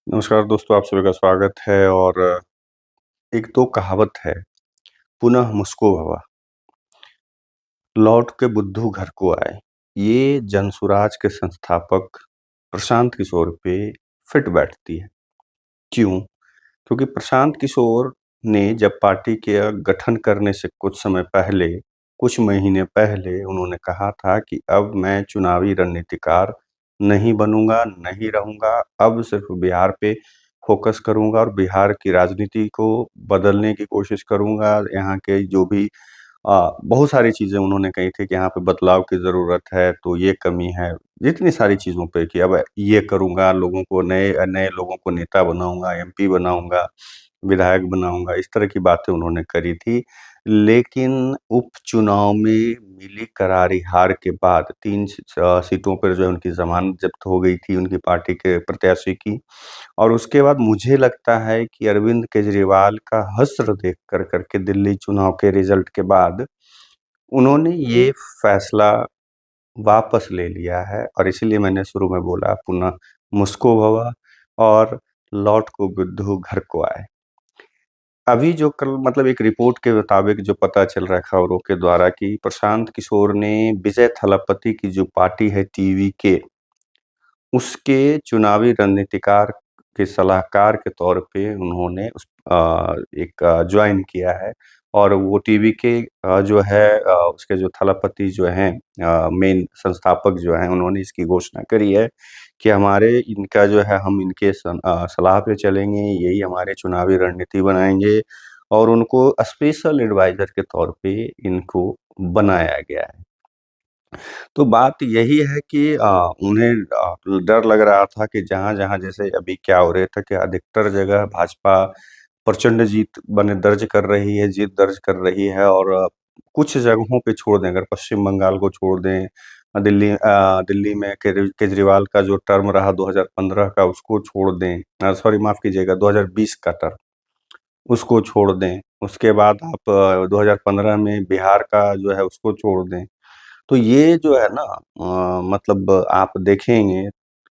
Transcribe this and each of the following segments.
नमस्कार दोस्तों, आप सभी का स्वागत है और एक तो कहावत है, पुनः मुस्को भवा, लौट के बुद्धू घर को आए। ये जनसुराज के संस्थापक प्रशांत किशोर पे फिट बैठती है। क्यों? क्योंकि प्रशांत किशोर ने जब पार्टी के गठन करने से कुछ समय पहले, कुछ महीने पहले उन्होंने कहा था कि अब मैं चुनावी रणनीतिकार नहीं बनूँगा, नहीं रहूँगा, अब सिर्फ़ बिहार पे फ़ोकस करूँगा और बिहार की राजनीति को बदलने की कोशिश करूँगा। यहाँ के जो भी बहुत सारी चीज़ें उन्होंने कही थी कि यहाँ पे बदलाव की ज़रूरत है, तो ये कमी है। इतनी सारी चीज़ों पे कि अब ये करूँगा, लोगों को नए लोगों को नेता बनाऊँगा, एमपी बनाऊँगा, विधायक बनाऊँगा, इस तरह की बातें उन्होंने करी थी। लेकिन उपचुनाव में मिली करारी हार के बाद 3 सीटों पर जो है उनकी ज़मानत ज़ब्त हो गई थी उनकी पार्टी के प्रत्याशी की। और उसके बाद मुझे लगता है कि अरविंद केजरीवाल का हश्र देख कर के दिल्ली चुनाव के रिज़ल्ट के बाद उन्होंने ये फैसला वापस ले लिया है और इसीलिए मैंने शुरू में बोला पुनः मुस्को भवा और लौट को बुद्धू घर को आए। अभी जो कल मतलब एक रिपोर्ट के मुताबिक जो पता चल रहा है खबरों के द्वारा कि प्रशांत किशोर ने विजय थलापति की जो पार्टी है टीवीके, उसके चुनावी रणनीतिकार के सलाहकार के तौर पे उन्होंने एक जॉइन किया है और वो टीवीके जो है उसके जो थलापति जो हैं मेन संस्थापक जो हैं उन्होंने इसकी घोषणा करी है कि हमारे इनका जो है हम इनके सलाह पे चलेंगे, यही हमारे चुनावी रणनीति बनाएँगे और उनको स्पेशल एडवाइज़र के तौर पे इनको बनाया गया है। तो बात यही है कि उन्हें डर लग रहा था कि जहाँ-जहाँ जैसे अभी क्या हो रहा था कि अधिकतर जगह भाजपा प्रचंड जीत दर्ज कर रही है और कुछ जगहों पे छोड़ दें, अगर पश्चिम बंगाल को छोड़ दें, दिल्ली में केजरीवाल का जो टर्म रहा 2015 का उसको छोड़ दें, सॉरी माफ़ कीजिएगा 2020 का टर्म, उसको छोड़ दें। उसके बाद आप 2015 में बिहार का जो है उसको छोड़ दें। तो ये जो है ना मतलब आप देखेंगे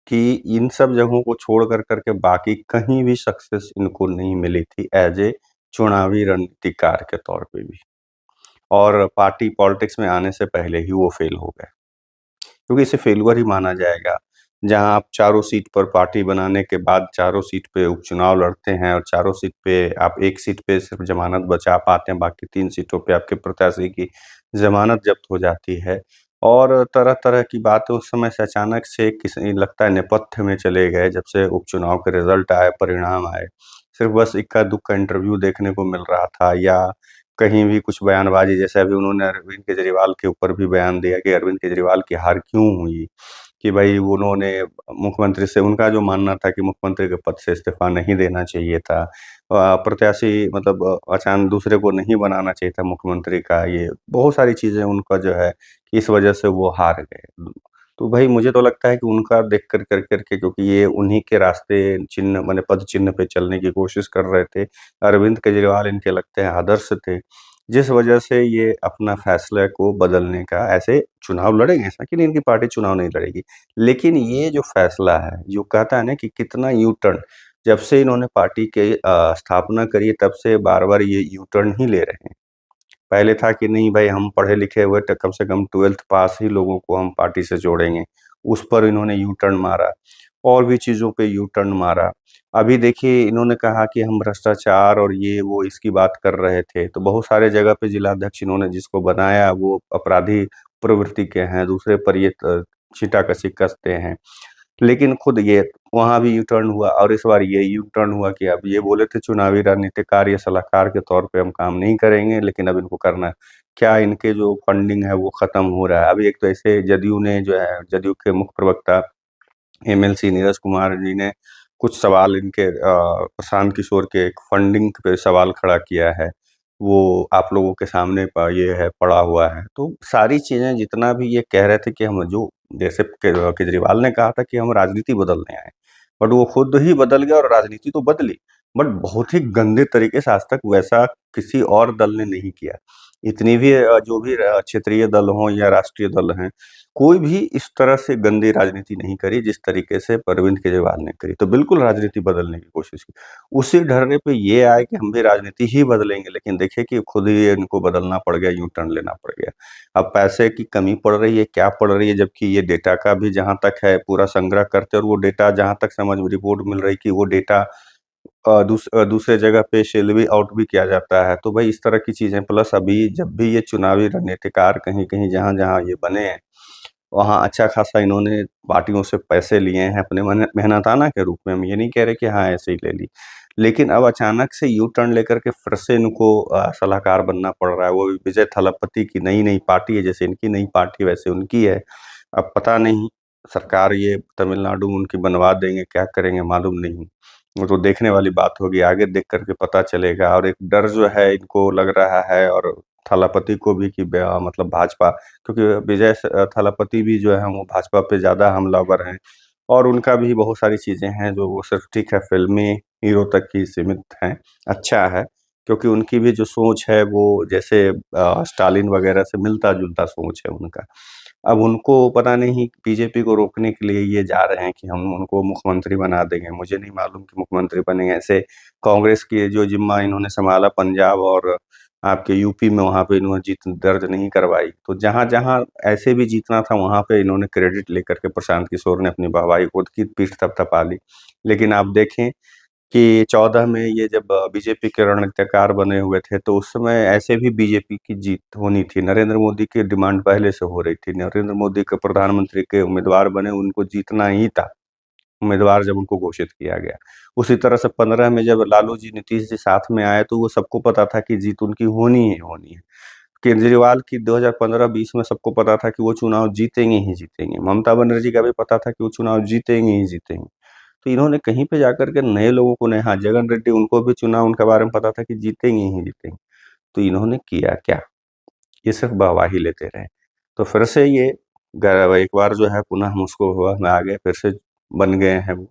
कि इन सब जगहों को छोड़ कर के बाकी कहीं भी सक्सेस इनको नहीं मिली थी एज़ ए चुनावी रणनीतिकार के तौर पे भी और पार्टी पॉलिटिक्स में आने से पहले ही वो फ़ेल हो गए। क्योंकि इसे फेल्योर ही माना जाएगा। जहाँ आप चारों सीट पर पार्टी बनाने के बाद चारों सीट पे उपचुनाव लड़ते हैं और चारों सीट पे आप 1 सीट पे सिर्फ़ ज़मानत बचा पाते हैं, बाकी 3 सीटों पे आपके प्रत्याशी की ज़मानत ज़ब्त हो जाती है। और तरह-तरह की बातें उस समय से अचानक से किसी लगता है नेपथ्य में चले गए जब से उपचुनाव के रिज़ल्ट आए, परिणाम आए। सिर्फ़ बस इक्का-दुक्का इंटरव्यू देखने को मिल रहा था या कहीं भी कुछ बयानबाज़ी जैसे अभी उन्होंने अरविंद केजरीवाल के ऊपर भी बयान दिया कि अरविंद केजरीवाल की हार क्यों हुई? कि भई उन्होंने मुख्यमंत्री से उनका जो मानना था कि मुख्यमंत्री के पद से इस्तीफ़ा नहीं देना चाहिए था। प्रत्याशी मतलब दूसरे को नहीं बनाना चाहिए था मुख्यमंत्री का ये बहुत सारी चीज़ें उनका जो है कि इस वजह से वो हार गए। तो भई मुझे तो लगता है कि उनका देख कर के क्योंकि ये उन्हीं के रास्ते चिन्ह माने पद चिन्ह पे चलने की कोशिश कर रहे थे। अरविंद केजरीवाल इनके लगते हैं आदर्श थे। जिस वजह से ये अपना फैसले को बदलने का ऐसे चुनाव लड़ेंगे, ऐसा कि नहीं इनकी पार्टी चुनाव नहीं लड़ेगी। लेकिन ये जो फैसला है, जो कहता है ना कि कितना यू टर्न जब से इन्होंने पार्टी के स्थापना करी है तब से बार-बार ये यू टर्न ही ले रहे हैं। पहले था कि नहीं भाई हम पढ़े लिखे हुए तो कम से कम 12th पास ही लोगों को हम पार्टी से जोड़ेंगे। उस पर इन्होंने यू टर्न मारा और भी चीज़ों पे यू टर्न मारा। अभी देखिए इन्होंने कहा कि हम भ्रष्टाचार और ये वो इसकी बात कर रहे थे, तो बहुत सारे जगह पे जिलाध्यक्ष इन्होंने जिसको बनाया वो अपराधी प्रवृत्ति के हैं, दूसरे पर ये छींटाकशी कसते हैं। लेकिन खुद ये वहाँ भी यू टर्न हुआ और इस बार ये यू टर्न हुआ कि अब ये बोले थे चुनावी रणनीतिकार या सलाहकार के तौर पे हम काम नहीं करेंगे, लेकिन अब इनको करना है। क्या इनके जो फंडिंग है वो खत्म हो रहा है? अभी एक तो ऐसे जदयू ने जो है जदयू के मुख्य प्रवक्ता एमएलसी नीरज कुमार जी ने कुछ सवाल इनके प्रशांत किशोर के एक फंडिंग पे सवाल खड़ा किया है। वो आप लोगों के सामने ये है पड़ा हुआ है। तो सारी चीज़ें जितना भी ये कह रहे थे कि हम जो जैसे केजरीवाल ने कहा था कि हम राजनीति बदलने आए। बट वो खुद ही बदल गया और राजनीति तो बदली, बट बहुत ही गंदे तरीके से आज तक वैसा किसी और दल ने नहीं किया। इतनी भी जो भी क्षेत्रीय दल हों या राष्ट्रीय दल हैं, कोई भी इस तरह से गंदी राजनीति नहीं करी जिस तरीके से अरविंद केजरीवाल ने करी। तो बिल्कुल राजनीति बदलने की कोशिश की। उसी ढर्रे पे ये आए कि हम भी राजनीति ही बदलेंगे, लेकिन देखिए कि खुद ही इनको बदलना पड़ गया, यू टर्न लेना पड़ गया। अब पैसे की कमी पड़ रही है, क्या पड़ रही है, जबकि ये डेटा का भी जहाँ तक है पूरा संग्रह करते, और वो डेटा जहाँ तक समझ में रिपोर्ट मिल रही कि वो डेटा दूसरे जगह पे सेल भी आउट भी किया जाता है। तो भाई इस तरह की चीज़ें, प्लस अभी जब भी ये चुनावी रणनीतिकार कहीं-कहीं जहाँ-जहाँ ये बने हैं, वहाँ अच्छा खासा इन्होंने पार्टियों से पैसे लिए हैं अपने मेहनताना के रूप में। हम ये नहीं कह रहे कि हाँ, ऐसे ही ले ली। लेकिन अब अचानक से यू टर्न लेकर के फिर से इनको सलाहकार बनना पड़ रहा है। वो भी विजय थलापति की नई-नई पार्टी है, जैसे इनकी नई पार्टी वैसे उनकी है। अब पता नहीं सरकार ये तमिलनाडु में उनकी बनवा देंगे, क्या करेंगे मालूम नहीं। वो तो देखने वाली बात होगी, आगे देख कर के पता चलेगा। और एक डर जो है इनको लग रहा है, और थलापति को भी कि मतलब भाजपा, क्योंकि विजय थलापति भी जो है वो भाजपा पे ज़्यादा हमलावर हैं, और उनका भी बहुत सारी चीज़ें हैं जो वो सिर्फ ठीक है फ़िल्मी हीरो तक ही सीमित हैं। अच्छा है, क्योंकि उनकी भी जो सोच है वो जैसे स्टालिन वगैरह से मिलता-जुलता सोच है उनका। अब उनको पता नहीं बीजेपी को रोकने के लिए ये जा रहे हैं कि हम उनको मुख्यमंत्री बना देंगे। मुझे नहीं मालूम कि मुख्यमंत्री बनेंगे। ऐसे कांग्रेस की जो जिम्मा इन्होंने सँभाला पंजाब और आपके यूपी में, वहाँ पे इन्होंने जीत दर्ज नहीं करवाई। तो जहाँ-जहाँ ऐसे भी जीतना था वहाँ पे इन्होंने क्रेडिट लेकर के प्रशांत किशोर ने अपनी वाहवाही खुद की पीठ थपथपा ली। लेकिन आप देखें कि 14 में ये जब बीजेपी के रणनीतिकार बने हुए थे, तो उस समय ऐसे भी बीजेपी की जीत होनी थी। नरेंद्र मोदी की डिमांड पहले से हो रही थी। नरेंद्र मोदी के प्रधानमंत्री के उम्मीदवार बने, उनको जीतना ही था, उम्मीदवार जब उनको घोषित किया गया। उसी तरह से 15 में जब लालू जी, नीतीश जी साथ में आए, तो वो सबको पता था कि जीत उनकी होनी ही होनी है। केजरीवाल की 2015-20 में सबको पता था कि वो चुनाव जीतेंगे ही जीतेंगे। ममता बनर्जी का भी पता था कि वो चुनाव जीतेंगे ही जीतेंगे। तो इन्होंने कहीं पे जाकर के नए लोगों को नहीं, हाँ, जगन रेड्डी उनको भी चुना, उनके बारे में पता था कि जीतेंगे ही जीतेंगे। तो इन्होंने किया क्या? ये सिर्फ वाहवाही लेते रहे। तो फिर से ये एक बार जो है पुनः हम उसको हुआ में आ गए, फिर से बन गए हैं वो,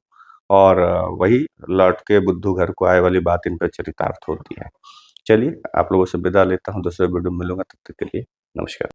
और वही लौट के बुद्धू घर को आए वाली बात इन पे चरितार्थ होती है। चलिए, आप लोगों से विदा लेता हूँ, दूसरे वीडियो में मिलूँगा, तब तक के लिए नमस्कार।